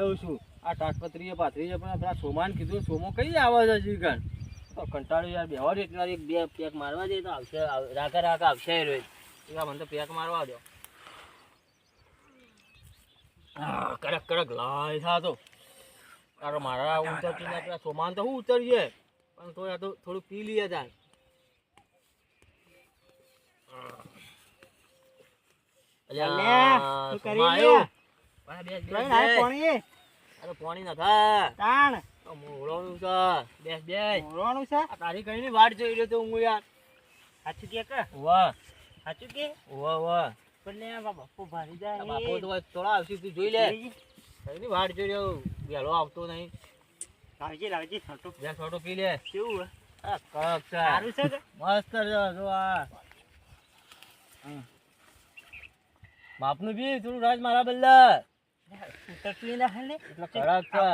દઉં છું. આ તાટપત્રીએ પાથરી છે પણ આપણા સોમાન કીધું સોમો કઈ આવે છે જીગન તો કંટાળો યાર બેહો રે એટલા એક બે પેક મારવા દે તો આવશે રાકા રાકા આવશે રોજ એવા મને તો પેક મારવા દો. કડક કડક લાય થા તો તારો મારા ઉતરતી ને પેલા સોમાન તો હું ઉતરીએ પણ તો આ તો થોડું પી લઈએ તાર. પાણી નથા તારી કઈ ની વાટ જોઈ રહ્યો તો હું યાર. સાચું કે વાહ સાચું કે વાહ વાહ પણ બાપુ ભારી જાય બાપુ તો થોડા આવશે તું જોઈ લે કઈ ની વાટ જોઈ રહ્યો વહેલો આવતો નહીં. લાવજે છોટો બે છોટો પી લે કેવું કડક છે સારું છે કે મસ્ત છે જો આ બાપનું બી થોડું રાજ મારા બલ્લા ઉતરતું ના હાલે એટલે કડક છે.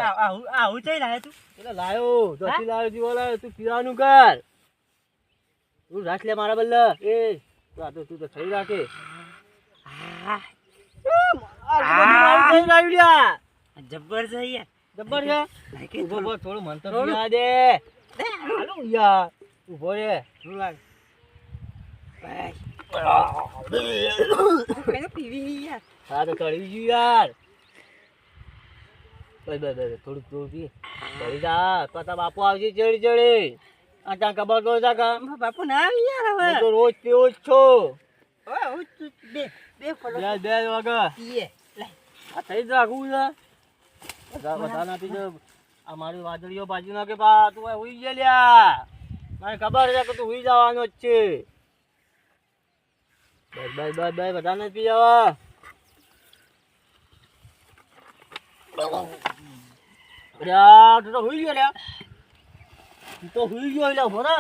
આવું ચઈ લાવે તું એટલે લાયો જોથી લાયો જીવો લાયો તું પીવાનું કર તું રાખ લે મારા બલ્લા એ તું તો થઈ રાખે જબ્બર છે યાર જબ્બર છે. ઉભો ઉભો થોડું મન તો પીવા દે હાલો યાર ઉભો રે શું લાગ પીવી યાર હા તો ચડી ગયું યાર બસ થોડુંક પી ચડી જા પાછા બાપુ આવશે ચડી ચડી આ ત્યાં ખબર તો જા બાપુ ના આવી યાર હવે તો રોજ પીવો જ છો બે બે વાગે પીએ આ થઈ જ રાખવું છે બધા નથી જો આ મારી વાદળીઓ બાજુ ના કે બા તું હુઈ ગયા લ્યા મને ખબર છે કે તું હુઈ જવાનો જ છે. બસ બધા નથી પી જવા તું તો હુઈ ગયો લ્યા તું તો હુઈ ગયો લ્યા ઉભો ના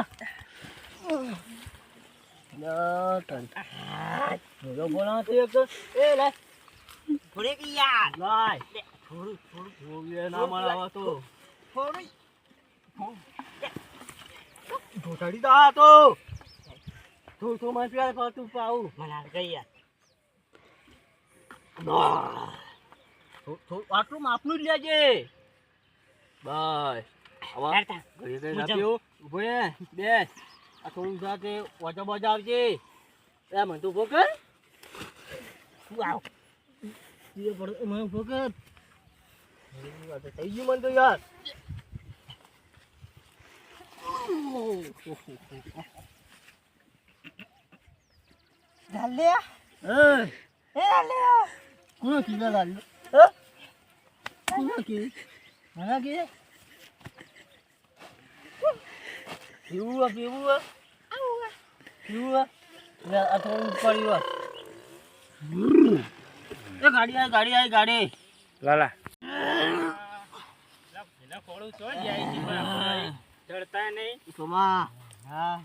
બોલા એ લે થોડે કે યાર લાય થોડું ના મળે તો ઢોટાડી દા તો તું મને પ્યાર કર તું પાઉં મને ગઈ યાર આટલું માપનું જ લેજે બસ ઘડી ઘડી ના પીવું ઉભો રે બે આ થોડું સાથે ઓજા બોજા આવજે એ મને તું ઉભો કર તું આવ મને ઉભો કર થઈ ગયું મને તો યાર ડાલે કોણ કીધા લાલ કોણ કી મને કે પીવું આ થોડું પડ્યું ગાડી લાલા ચડતા નહીં સોમા હા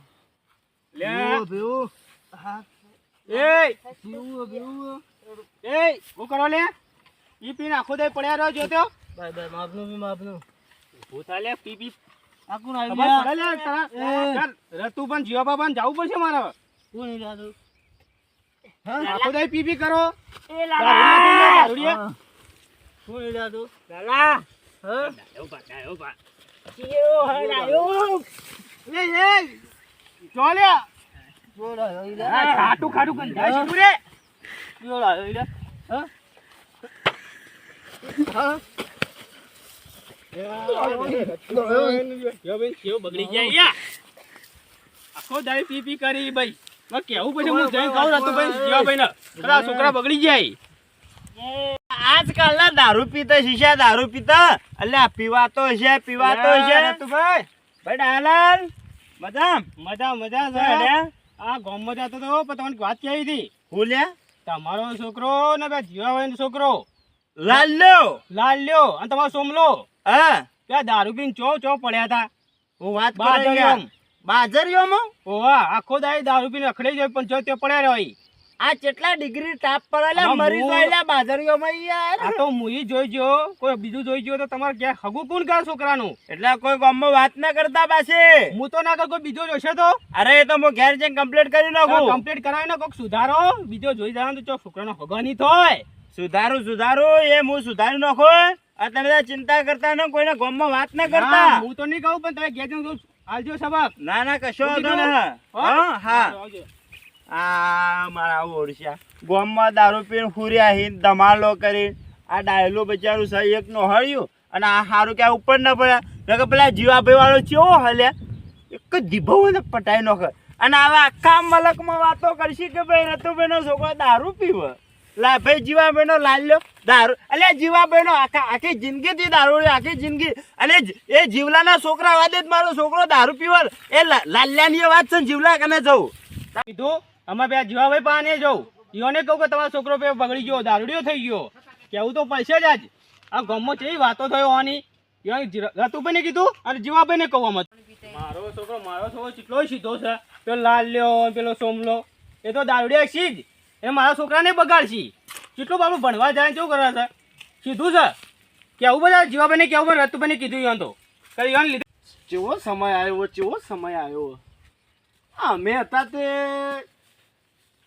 લે પીવું હા પીવું હું કરો લે ઈ પીને આખો દે પડ્યા રહ્યો જોતો બાય માપનું ભૂતા લે પી આકુન ખબર પડે લે તારા તું પણ જીવા બાબા જવું પડશે મારે કોણ નહીં જાતું આખો દે પી કરો કોણ નહીં જાતું લાલા હા ખાટું ખાટું જાય છે પૂરે બગડી જાય આખો દાડી પી કરી ભાઈ કેવું પછી હું જઈને કહું હતું ભાઈ જીવાભાઈ ને છોકરા બગડી જાય આજકાલ ના દારૂ પીતા શીશા દારૂ પીતા અલ્યા પીવાતો છે તું ભાઈ ડાલાલ મજા છે આ ગામમાં જતો તો પણ તમને વાત કેવી હતી ભૂલ્યા તમારો છોકરો ને બે જીવાભાઈ નો છોકરો લાલ્યો અને તમારો સોમલો હા ત્યાં દારૂ પીને ચો પડ્યા હતા હું વાત બાજરિયો બાજરિયોમાં ઓવા આખો દાડી દારૂ પીને અખડે જાય પણ જો તે પડ્યા રહ્યો આ કેટલા ડિગ્રી તાપ પડેલા મરી ગયેલા બાજરીઓમાં યાર આ તો મુઈ જોઈ જો કોઈ બીજું જોઈ જો તો તમારે ક્યાં હગું કોણ કર છોકરાનું એટલે કોઈ ગામમાં વાત ના કરતા પાસે હું તો ના કર કોઈ બીજો જોશે તો અરે એ તો હું ઘેર જઈને કમ્પ્લીટ કરી નાખું કમ્પ્લીટ કરાવી ને કોક સુધારો બીજો જોઈ જવાનું તો છોકરાનો હગા નહીં થાય સુધારું એ હું સુધારી નાખું આ તમે તાર ચિંતા કરતા ન કોઈને ગામમાં વાત ના હા, કરતા. હું તો નહીં કહું પણ તમે ઘેર જઈને કહું, આલજો સબક. ના ના કશો હું વાંધો કીધું? નહીં. હા હા આવજો. આ મારા ઓળશ્યા ગામમાં દારૂ પીને ફૂર્યા હિન ધમાલો કરી આ ડાયલો બચારું સહી એક નો હળ્યું અને આ હારું ક્યાં ઉપર ન પડ્યા નકર પેલા જીવાભાઈ વાળો ચેવો હલ્યા એક જ દીભાવ ને પટાઈ નોખે અને હવે આખા મલકમાં વાતો કરશી કે ભાઈ રતુભાઈનો છોકરો દારૂ પીવે લા ભાઈ જીવાભાઈનો લાલ્યો દારૂ અલ્યા જીવાભાઈનો આખી જિંદગીથી દારૂ આખી જિંદગી અને એ જીવલાના છોકરા વાદે જ મારો છોકરો દારૂ પીવે એ લાલ્યાની એ વાત છે ને જીવલા કને જવું કીધું અમે બે જીવાભાઈ પાને જવું ઈઓને કહું કે તમારો છોકરો બે બગડી ગયો દારૂડિયો થઈ ગયો કેવું તો પડશે જ આજ આ ગામમાં કેવી વાતો થયો હોવાની રતુભાઈને કીધું અને જીવાભાઈને કહું અમે મારો છોકરો કેટલો સીધો છે પેલો લાલ્યો પેલો સોમલો એ તો દારૂડિયા છે જ એ મારા છોકરાને બગાડશી કેટલું બાબુ ભણવા જાય શું કરે છે સીધું છે કેવું બધા જીવાભાઈને કેવું પણ રતુભાઈને કીધું ઈવન તો કરી ઈવન લીધું કેવો સમય આવ્યો અમે હતા તે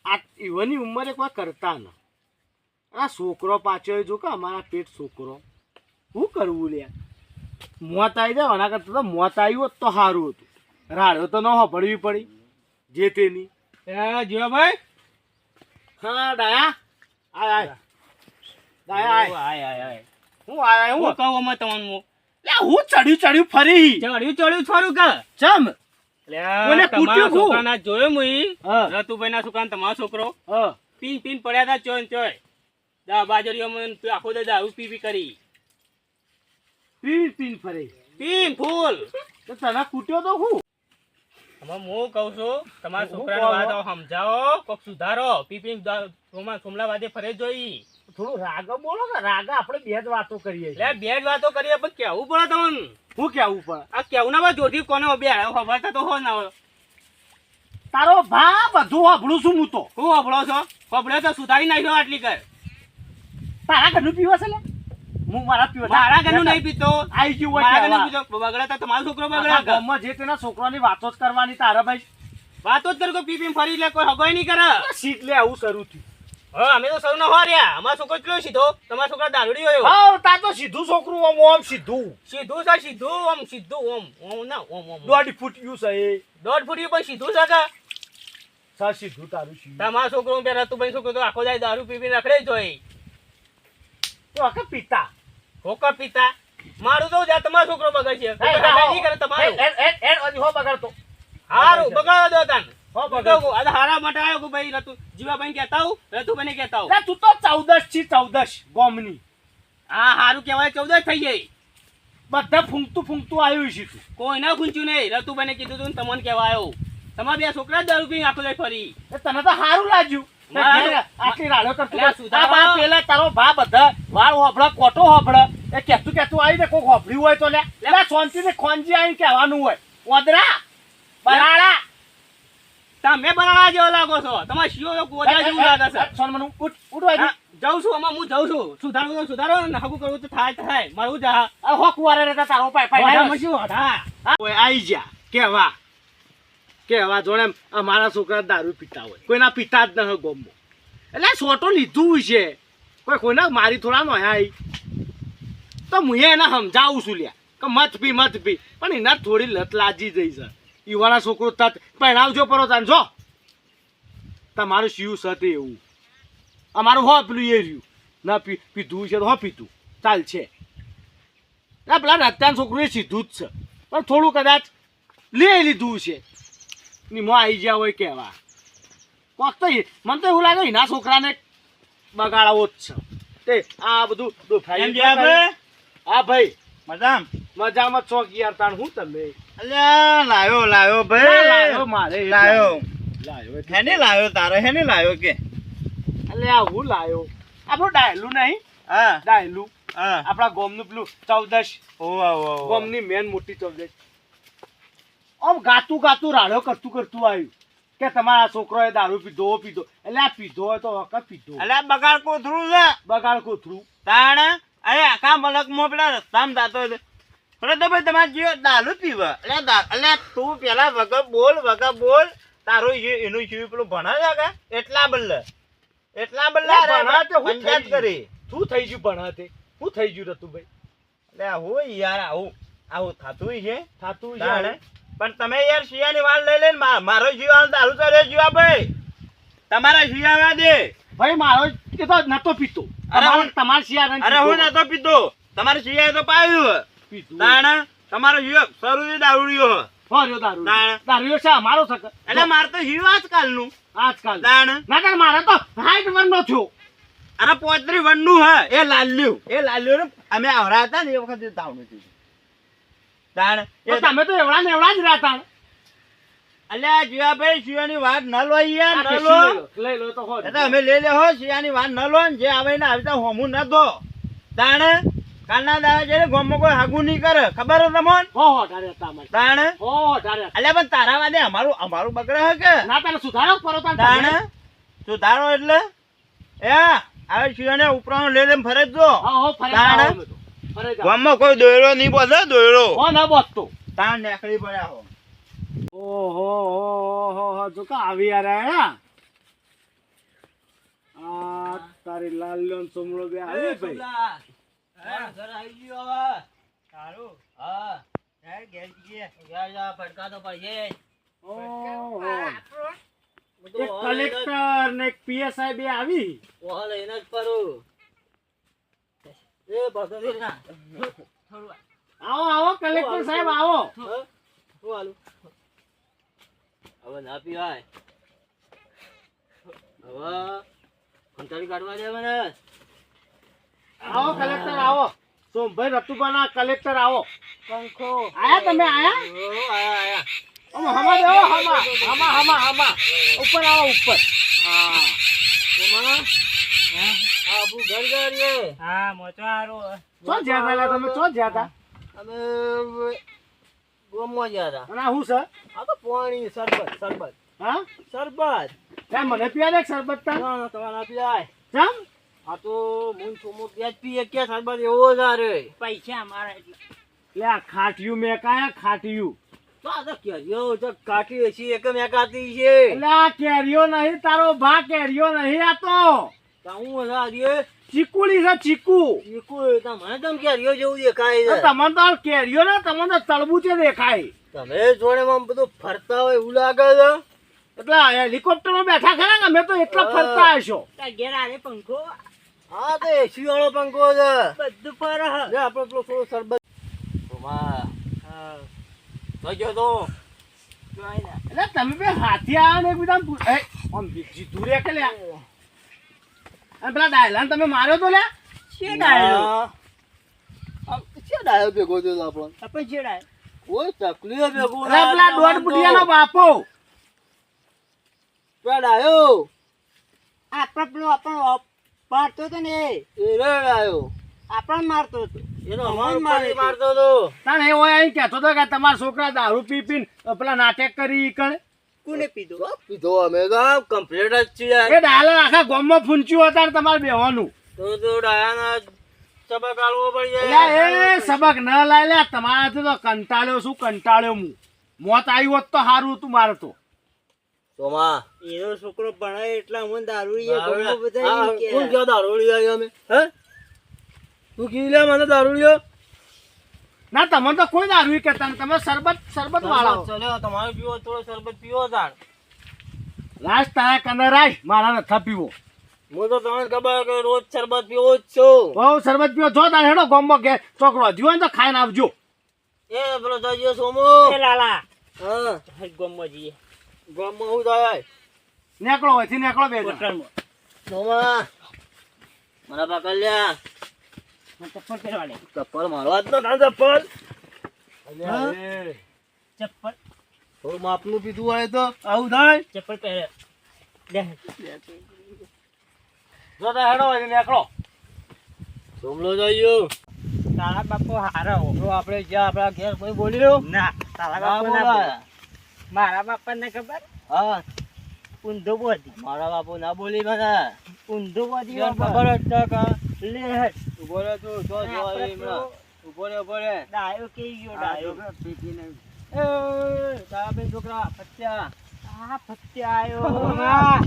આ ઈવનની ઉંમરે કોઈ કરતા ન આ છોકરો પાછો જો કે અમારા પેટ છોકરો શું કરવું લે મોત આવી જાય એના કરતા તો મોત આવ્યું હોત તો સારું હતું રાડ્યો તો ન પડવી પડી જે તેની જીવાભાઈ હા ડાયા આય ડાયા આય હું આયા હું હું કહું અમે તમને લે હું ચડ્યું ફરી ચડ્યું છોરું કે ચમ મને કૂટ્યું હું. છોકરાના જોયો મુઈ હા. રતુભાઈના છોકરાને તમારો છોકરો હા પીન પડ્યા હતા ચોય ને ચોય દા બાજરીઓ આખો દે દારૂ પી કરી પીન ફરી પીન ફૂલ તો તને કૂટ્યો તો હું હવે હું કહું છું તમારા હું છોકરાને કહું? વાત સમજાવો કોક સુધારો પીપીન સોમલા વાદે ફરે જોઈ થોડું રાગા બોલો ને રાગા આપણે બે જ વાતો કરીએ છીએ. એટલે બે જ વાતો કરીએ પણ કેવું પડે તમને હું કેવું પણ આ કેવું ના જોરથી કોને બે ખબર તો હો ના હોય તારો ભા બધું વાપરું છું હું તો હું હબળો છો હબળો તો સુધારી નાખ્યો આટલી કર તારા ઘરનું પીવા છે લે હું મારા પીવા મારા ઘરનું નહીં પીતો આઈ ગયું હોય મારા ઘરનું કહેવા. પીતો બગડે તો તમારો છોકરો આખા બગડે ગામમાં જે તેના છોકરાની વાતો જ કરવાની તારા ભાઈ વાતો જ કરું કે પી ફરી લે કોઈ હગોય નહીં કરે શીખ લે આવું શરૂ થયું હા અમે તો સૌ ન હો રહ્યા અમારો છોકરો કેટલો સીધો તમારો છોકરા દારૂડી હોય હા તાર તો સીધું છોકરું ઓમ સીધું સીધું છે સીધું ઓમ ના ઓમ 1.5 ફૂટ યુ છે એ 1.5 ફૂટ પણ સીધું છે કે સા સીધું તારું સીધું તમારો છોકરો બે રતુભાઈ છોકરો તો આખો જાય દારૂ પી રખડે જ હોય તો આખા પિતા હોકા પિતા મારું તો જા તમારો છોકરો બગડશે નહીં કરે તમારું હો બગાડતો હારું બગાડો દો તાન હો બગાડતો આ હારા માટે આવ્યો કે ભાઈ જીવાભાઈ કહેતા હું રતુભાઈને કહેતા હું લે તું તો 14 છી 14 ગોમની હા હારું કહેવાય 14 થઈ ગઈ બધા ફૂંકતું આવ્યું છે તું કોઈ ના પૂછ્યું નહીં રતુભાઈને કીધું તું ને તમને કહેવા આવ્યો તમારા બે છોકરા જ દારૂ પી આખો જાય ફરી એ તને તો સારું લાગ્યું મારા આટલી રાડો કરતું અલ્યા સુધારો. આ બા પેલા તારો ભા બધા વાળ હોભળા કોટો હોભળા એ કેતું આવી ને કોઈ હોભળ્યું હોય તો લે શાંતિ ને ખોંજી આવીને કહેવાનું હોય ઓદરા બરાડા તમે બરાડા જેવો લાગો છો તમારે શિયો ગોદરા જેવું લાગે છે સોન મનું ઉઠવાય હા, જાઉં છું આમાં હું જાઉં છું સુધારો ને હગું કરવું તો થાય મારું જા આ હોક વારે રહેતા તારો પાય પાય શું હા ઓય આઈ જા કેવા જોડે આ મારા છોકરા દારૂ પીતા હોય કોઈના પીતા જ ન ગોમો એટલે સોટો લીધું છે કોઈના મારી થોડા નો આઈ તો હું એને સમજાવું છું લ્યા કે મત પી પણ એના થોડી લત લાજી જઈ છે ઈવાના છોકરો તત પહેણાવજો પરો તાન જો તમારું શિવ સતે એવું અમારું હો પેલું એ રહ્યું ના પીધું છે તો હો પીતું ચાલ છે ના પેલા રત્યાન છોકરું એ સીધું જ છે પણ થોડું કદાચ લઈ લીધું છે નીમો આવી ગયા હોય કહેવા કોક તો મને તો એવું લાગે એના છોકરાને બગાડાવો જ છે તે આ બધું એમ ગયા ભાઈ? હા ભાઈ મજામ મજામાં ચોક યાર તાણ હું તમે અલ્યા લાયો લાયો ભાઈ મારે લાયો લાયો હેને લાયો તારો હેને લાયો કે એટલે આ હું લાયો આપણું ડાયલું નહીં હા ડાયલું હા આપણા ગોમનું પેલું 14 ઓ ગોમની મેન મોટી 14 આમ ગાતું રાડો કરતું આવ્યું કે તમારા છોકરોએ દારૂ પીધો એટલે આ પીધો હોય તો વખત પીધો અલ્યા બગાડ કોથરું છે બગાડ કોથરું તાણ અરે આખા મલકમાં પેલા રસ્તામાં જાતો હતો પણ તો ભાઈ તમારે જીવ દારૂ પીવા એટલે તું પેલા વગર બોલ તારું એનું જીવ પેલું ભણે છે કે એટલા બદલે ભણા તે હું પંચાયત થઈ ગયું? કરી શું થઈ ગયું ભણાતે શું થઈ ગયું રતુભાઈ લે હું યાર આવું થતું છે થાતું છે. તાણે. પણ તમે યાર શિયાની વાળ લઈ લઈને મારો શિયાળ દારૂ ચડ્યો જીવા ભાઈ તમારા શિયાળા દે. ભાઈ મારો કે તો નતો પીતો. અરે હું- તમાર શિયાળ અરે હું નતો પીતો તમારે શિયાળ તો પાયું પીતું. તાણે તમારો શિયાળ શરૂ દારૂડિયો ફર્યો દારૂ. તાણે. દારૂ છે મારો સક. એટલે મારે તો શિયાળ આજકાલનું આજકાલ. તાણે. ના તાર મારે તો 60 વર્ષનો થયો. અરે 35 વનનું હે એ લાલ્યું ને અમે આવરા હતા ને એ વખતે દાવનું થયું તાણે. તો તમે તો એવડા ને એવડા જ રહેતા. અલ્યા જીવાભાઈ શિયાની વાત ન લો યાર ન કશું લો. લઈ લો તો હોય. એ તો અમે લઈ લે હો શિયાની વાત ન લો ને જે આવે ને આવી હોમું ન દો તાણે. કાલના દાડા જઈને ગામમાં કોઈ હાગું નહીં કરે ખબર હે તમને હો ઢારે હતા અમારે. તાણે. હો ઢારે. અલ્યા પણ તારા વાદે અમારું બગડે હે કે ના તારે સુધારો કરો તાર. તાણે સુધારો એટલે એ આવે શિયાને ઉપરાનો લઈ લઈને ફરે જ જો હા હો ફરે તાણે. જાઓ અમે તો. ફરે જાઓ. ગામમાં કોઈ દોયરો નહીં બોલે દોયરો હો ના બોસતો. તાણ નીકળી પડ્યા હો. ઓહો જો કા આવી યાર આ તારી લાલ્યો ને સોમળો બે આવી ભાઈ. ઘર આવી ગયો હવે. સારું હા હે ઘેર જઈએ. ઘેર જા ફટકા તો પડશે જ. ઓહો બધું એક ઓહો લઈને જ- કલેક્ટર ને એક પીએસઆઈ બે આવી. ઓહો લઈને જ ફરું. એ બધો દે ના. આવો કલેક્ટર સાહેબ આવો. હા? શું હાલું? હવે ના પીવાય. હવે કંટાળી કાઢવા દે મને. આવો કલેક્ટર આવો. સોમભાઈ રતુબાના કલેક્ટર આવો. પંખો આયા તમે આયા? ઓહો, આયા. હમા દેવો હમા ઉપર આવો ઉપર. હા સોમા? હા, આપણું ઘર ઘર છે. હા મોચો હારું ચો જ્યાં પેલા તમે ચો જ્યાં તા? અમે ગોમમાં ગયા હતા. અને આ હું સર આ તો પાણી શરબત હા શરબત. ત્યાં મને પીવા દે શરબત તા. ના, ના, તમારે ના પીવાય. ચમ આ તો મૂન છોમો ત્યાં જ પીએ કે શરબત એવો જ આ રે. પૈસા અમારા એટલે લે આ ખાટિયું મેં કાયા ખાટિયું. તો આ તો કેરીઓ તો કાઢી હશે એક મેકાતી છે. એટલે આ કેરીઓ નહીં તારો ભા કેરીઓ નહીં આ તો તો હું બધા રે ચીકુડી છે ચીકુ. ચીકુ મને તમ કેરીઓ જેવું દેખાય છે. તમને તો કેરીઓ ને તમને તો તળબૂચે દેખાય. તમે જોડે આમ બધું ફરતા હોય એવું લાગે છે. એટલે હેલિકોપ્ટરમાં બેઠા ખરા ને અમે તો એટલા ફરતા હશો. ઘેર આરે પંખો હા તો એસી વાળો પંખો છે. બધું પર લે આપણે પેલો થોડો શરબત. સોમા, તો ગયો તો. એટલે તમે બે હાથી આવ્યા ને એકબીજા આમ જીતું રે કે લ્યા. અને પેલા ડાયલાને તમે માર્યો તો લ્યા. હા. આ છે ડાયો ભેગો થયો તો આપણો. આપણે છેડાય કોઈ તકલીફ ભેગો અરે પેલા દોઢ બુટિયાનો બાપો. પેલા ડાયો આપણે પેલો આપણો મારતો હતો ને એ રે ડાયો આપણને મારતો હતો એનો અમારો પાણી મારતો તો. તાણે એ હોય અહીં કહેતો હતો કે તમારા છોકરા દારૂ પી પીને પેલા નાટક કરી ઈકણ. કોને પીધો તો પીધો અમે તો કમ્પ્લીટ જ છીએ. એ ડાયલા આખા ગામમાં ફૂંચ્યું હતા ને તમારે બેવાનું. તો ડાયાના સબક આલવો પડી એટલે જાય. એ સબક ન લાય લે તમારાથી તો કંટાળ્યો શું કંટાળ્યો હું. મોત આવી હોત તો સારું હતું મારે તો. સોમા, એનો છોકરો ભણાય એટલા મને દારૂ કોણ કયો દારૂડિયો આવ્યો અમે? હે? તું કીધું લે મને દારૂડિયો? ના તમે તો કોઈ દારૂ કહેતા ને તમે શરબત વાળા હો. ચલ્યો તમારે પીવો થોડો શરબત પીવો તાણ. લાસ્ટ તારા કને રાખ મારા નથી પીવો. હું તો તમને ખબર કે રોજ શરબત પીવો જ છું. બહુ શરબત પીવો છો તારે હેડો ગામમાં ઘેર છોકરો જીવો ને તો ખાઈને આવજો. એ પેલો દાજીઓ સોમો. એ લાલા હા, ગમમાં જઈએ ગામમાં હું થાય? નેકળો હોયથી નેકળો બે જણ. હોટલમાં સોમા, મને પકડ લ્યા. ચપ્પલ પહેરવા લે ચપ્પલ મારવા જ તો ના ચપ્પલ. હા? ચપ્પલ થોડું માપનું પીધું હોય તો આવું થાય. ચપ્પલ પહેરે લે જો તારે હેડો હોયથી નેકળો. સોમલો જઈયો. તારા બાપુ હારો તો આપણે જ્યાં આપણા ઘેર કોઈ બોલ્યો ના તારા ના બાપુ ના બોલાય. મારા બાપાને ખબર હા, ઊંધો બોધી મારા બાપુ ના બોલી મને. ઊંધો બોધી યાર ખબર જ છે કે લે હટ ઉભો રહે તું, જો જો આપણે એ હમણાં. ઉભો રહે, ઉભો રહે. ડાયો કે ગયો ડાયો એ તારા બે છોકરા પચ્યા. આ ફત્યા આયો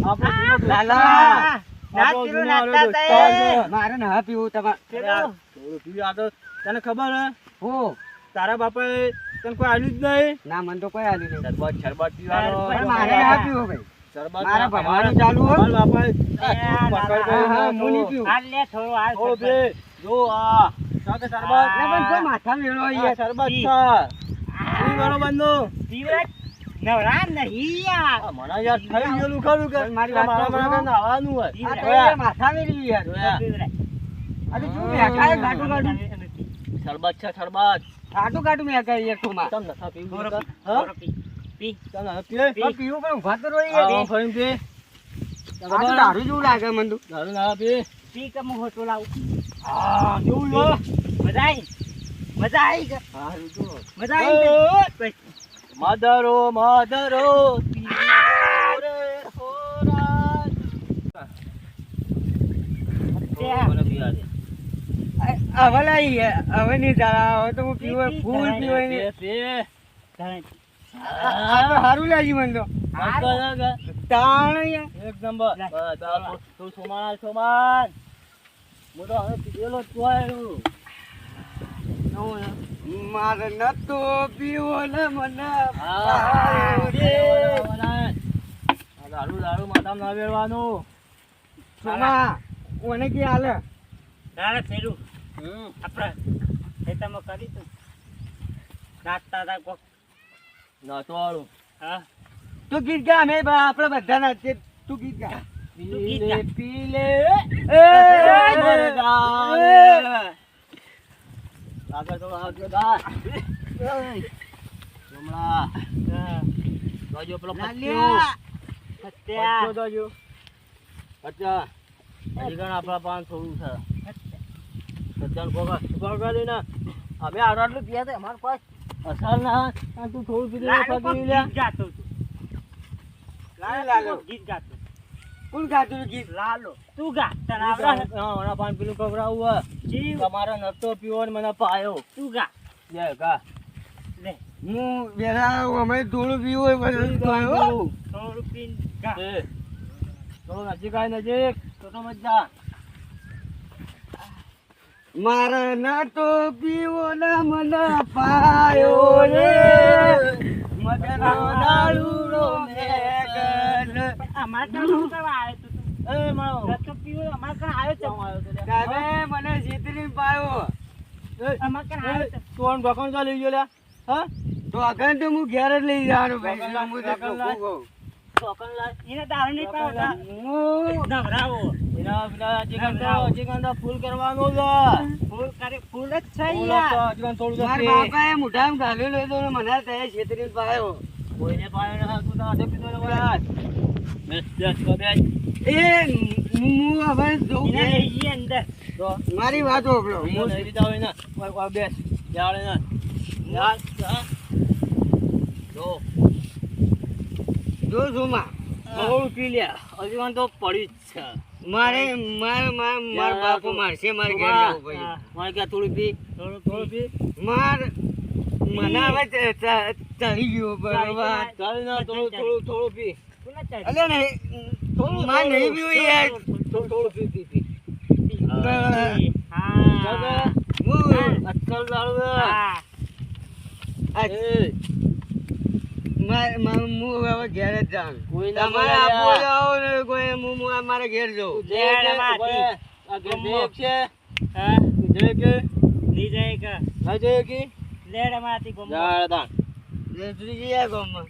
આપણે જૂનો દોસ્તાર લાલા છે. ના આપણો પીવું જૂનો નાતા દોસ્તાર છે. મારે ના પીવું તમારે થોડું પીવું. આ તો તને ખબર હે હું તારા બાપાએ તને કોઈ આલ્યું જ નહીં ના મને તો કોઈ આલ્યું નહીં. શરબત શરબત પીવાનો પણ મારે ના પીવું ભાઈ. શરબત મારા ભણવાનું ચાલુ હોય. મારા બાપાએ હા, હું નહીં પીવું. થોડું પી. જો આ સાથે શરબત ના, પણ જો માથા મેળો આ યાર. શરબત છે પીવાનો બંધો આ મને યાર થઈ ગયેલું ખરું કે પણ મારી વાત મારા સાંભળો. માટે નાવાનું હોય આ તો યાર માથા મેળવી યાર. જોયા? આ તો શું મેકાય ઘાટું ઘાટું. શરબત છે શરબત ઘાટું ઘાટું મેકાય યાર તું માં. તમ નથા પીવું નકા? હા તમ નથા પીએ પણ પીવું પણ ઊભા તો રહો આ યાર. ફરીને પી આ તો દારૂ જેવું લાગે મને તો. દારૂ ના પી હા કેવું લો હા રૂજો મધરો મધરો હવે લાઈ હવે નહીં ચાલે. હવે તો હું પીવું ફૂલ પીવું નહીં. આ તો સારું લાગ્યું મને તો. તાણ યાર. એક નંબર તું સોમાન સોમાન હું તો હવે પીધેલો જ છું. મારે નતો પીવો ને મને દારૂ દારૂ માથામાં ના વેળવાનું સોમા ઓને કે હાલે નાતો વાળું તું ગીત ગા. અમે આપણે બધા નાચીએ. તું ગીત ગા. પીલે પીલે આગળ થોડો આગળ ગા હમણાં જોજો પેલો પત્યો જોજો અચ્છા હજી ઘણા આપણા પાન થોડું છે સત્યાન કોકા લઈને અમે આટલું પીયા હતા અમારા પાસ અસર ના તું થોડું પીધું પગી લે કોણ ગાતું ગીત? ઓના પાન પેલું ખવડાવું તમારે નતો પીવો ને મને પાયો લે ગા હું વેલા અમે થોડું પીવું હોય પછી પાયો. થોડું નજીક આય નજીક તો મજા મારે નતો પીવો ને મને પાયો રે મગનો દારૂનો મેઘન. એ મારો તમે મને જીતરી પાયો. તું ઢોકણ કા લઈ ગયો લ્યા હા તો આગળ તો હું ઘેર જ લઈ જવાનું ભાઈ. ઢોકણ લાય. હું તો ઢોકણ લાય. કહું. ઢોકણ લાય હું એના પેલા જીગંડા ફૂલ કરવાનું છે ફૂલ જ છે થોડું મારા બાપાએ મોઢામાં ઘાલેલું હતું ને મને ત્યાં છેતરીને પાયો. કોઈને પાયો ને તું તો આજે પીધો ને બોલા બેસ તો બેસ એ હું હવે જોઉં તો મારી વાત હોભળો. હું નહીં દીધા હોય ને બેસ યાર ને યાર જો જો જોમાં થોડું પી લે હજી વાંધો પડી જ છે માર બાપુ મારશે. મારે ઘેર જવું ભાઈ. મારે ક્યાં થોડું પી થોડું પી મને હવે ચડી ગયું બરોબર. ચાલી ના થોડું પી અલે નહીં મારે નહીં પીવું યાર. થોડું પી હું અક્કલ દારૂ હું હવે ઘેર જ જાઉં. કોઈ ના તમારે આપવો જાઓ ને કોઈ હું મારા ઘેર જઉં. લેસરી ગયા ગામમાં.